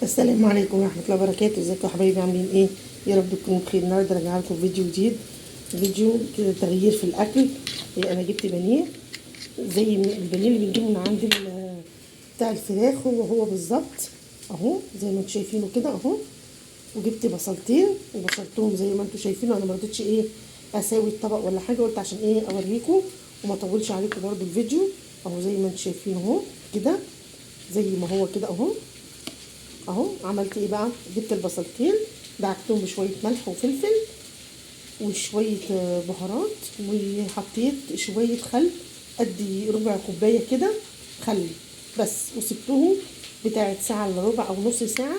السلام عليكم ورحمة الله وبركاته. ازيكم يا حبايبي، عاملين ايه؟ يا رب تكونوا بخير. النهارده راجعه لكم فيديو جديد، فيديو كده تغيير في الاكل. انا جبت بانيه زي البانيه اللي بنجيبه من عند بتاع الفراخ، هو بالظبط اهو زي ما انتم شايفينه كده اهو. وجبت بصلتين وبشرتهم زي ما انتم شايفينه. انا ما رضيتش اساوي الطبق ولا حاجه، قلت عشان اوريكم وما اطولش عليكم برده الفيديو. اهو زي ما انتم شايفين اهو كده، زي ما هو كده اهو. عملت ايه بقى؟ جبت البصلتين دعكتهم بشويه ملح وفلفل وشويه بهارات، وحطيت شويه خل قد ربع كوبايه كده خل بس، وسبتهم بتاعت ساعه الا ربع او نص ساعه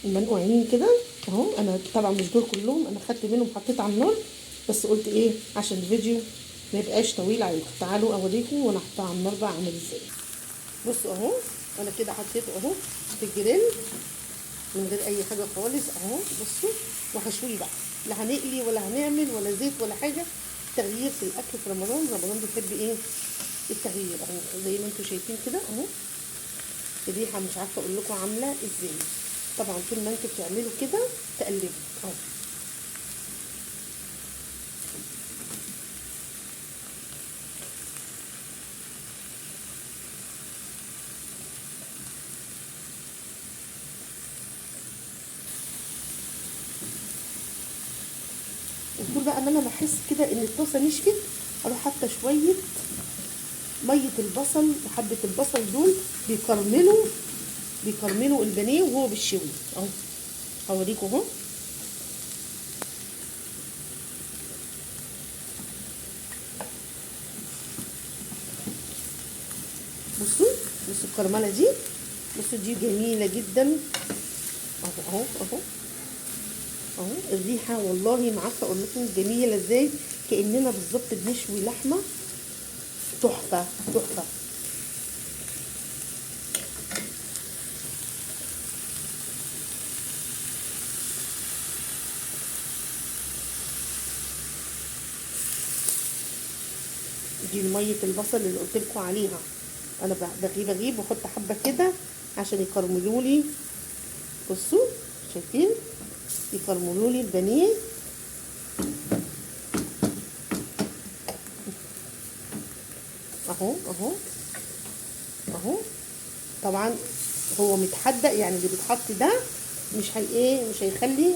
منقوعين كده اهو. انا طبعا مش دول كلهم، انا خدت منهم حطيت على النار، بس قلت عشان الفيديو ما يبقاش طويل عليكم. تعالوا اوريكم وانا حطها على النار بقى عامل ازاي. بصوا اهو، انا كده حطيته اهو في الجريل من غير اي حاجه خالص اهو. بصوا، وهشويه بقى، لا هنقلي ولا هنعمل ولا زيت ولا حاجه. تغيير في الاكل في رمضان. رمضان بيحب التغيير اهو. زي ما انتم شايفين كده اهو. الريحه مش عارفه اقول لكم عامله ازاي. طبعا طول ما انتم بتعملوا كده تقلبوا اهو. وطول بقى ما انا بحس كده ان الطاسه نشفت، اروح حاطه شويه ميه البصل وحبه البصل دول بيكرملوا البانيه وهو بالشوي اهو. هوريكم اهو. بصوا الكرمله دي، بصوا دي جميله جدا اهو اهو اهو. الريحه والله ما عارفه اقول لكم جميله ازاي، كاننا بالظبط بنشوي لحمه. تحفه تحفه. دي ميه البصل اللي قلت لكم عليها. انا بغيب واحط حبه كده عشان يكرملوا لي. بصوا شايفين؟ يكرملوا لي البانيه اهو اهو اهو. طبعا هو متحدق، يعني اللي بيتحط ده مش هيخلي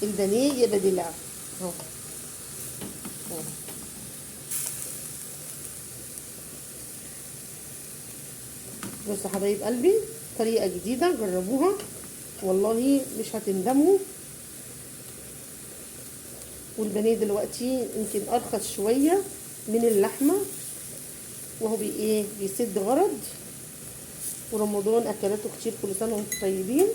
البانيه يبقى دلع اهو. بصوا حبايب قلبي، طريقه جديده جربوها والله مش هتندموا. والبانيه دلوقتي يمكن ارخص شويه من اللحمه، وهو بيسد غرض. ورمضان اكلاته كتير، كل سنه وانتم طيبين.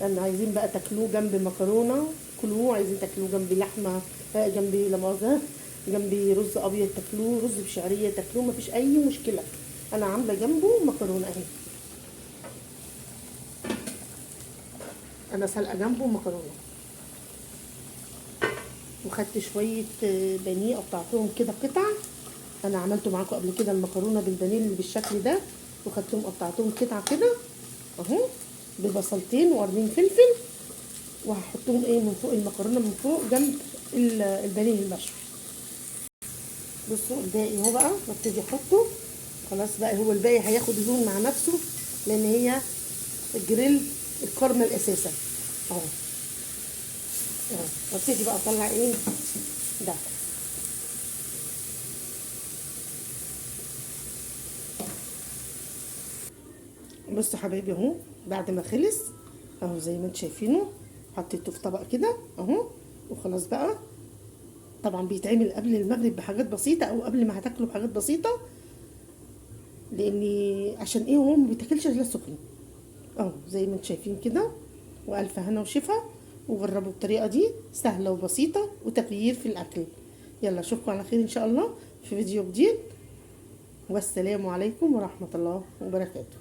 لان عايزين بقى تاكلوه جنب مكرونه كلوه، عايزين تاكلوه جنب لحمه، جنب لمؤاخذه جنب رز ابيض تاكلوه، رز بشعريه تاكلوه، مفيش اي مشكله. انا عامله جنبه مكرونه اهي. انا سلقه جنبه مكرونه، وخدت شويه بانيه قطعتهم كده قطع. انا عملته معاكم قبل كده المكرونه بالبانيه اللي بالشكل ده، وخدتهم قطعتهم قطع كده اهو، ببصلتين وقرنين فلفل. وهحطهم من فوق المكرونه، من فوق جنب البانيه المشوي. بصوا الباقي اهو بقى ببتدي احطه. خلاص بقى، هو الباقي هياخد لون مع نفسه، لان هي الجريل الكرمل اساسا اهو اهو. وابتدي بقى اطلع ده. بصوا حبايبي اهو، بعد ما خلص اهو زي ما انتم شايفينه، حطيته في طبق كده اهو. وخلاص بقى، طبعا بيتعمل قبل المغرب بحاجات بسيطه او قبل ما هتاكلوا بحاجات بسيطه، لاني عشان هو ما بيتاكلش الا سخن اهو زي ما انتم شايفين كده. والف هنا وشفا، وجربوا الطريقه دي سهله وبسيطه وتغيير في الاكل. يلا اشوفكم على خير ان شاء الله في فيديو جديد، والسلام عليكم ورحمه الله وبركاته.